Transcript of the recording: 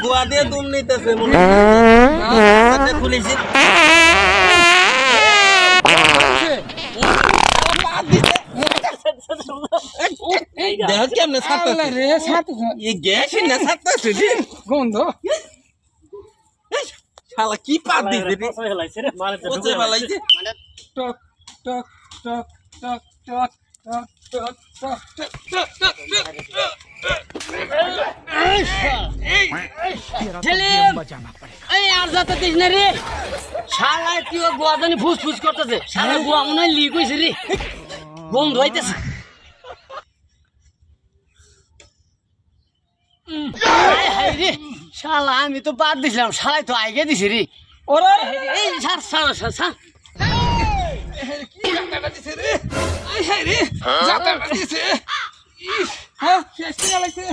গুয়া দিয়ে দুম নিতেছে খুলেছি দেখ কেমনে গ্যাস না ছাড়তেছে গন্ধ শালা কি পাত দিছে রে পচে ফেলাইছে টক টক টক টক টক টক টক টক আর যাতে দিস না রে শালা কি গোয়া জানি ফুসফুস করতেছে শালা গোয়া মনে হয় লিক হয়েছে রে গন্ধ হইতেছে শালা আমি তো বাদ দিছিলাম শালাই তো আগে দিছি রে ওরে এই ছাড় ছাড় ছাড় ছাড় কি জায়গাটা দিছে রে এই রে জায়গাটা দিছে হ্যাঁ শেষ করে লাগছে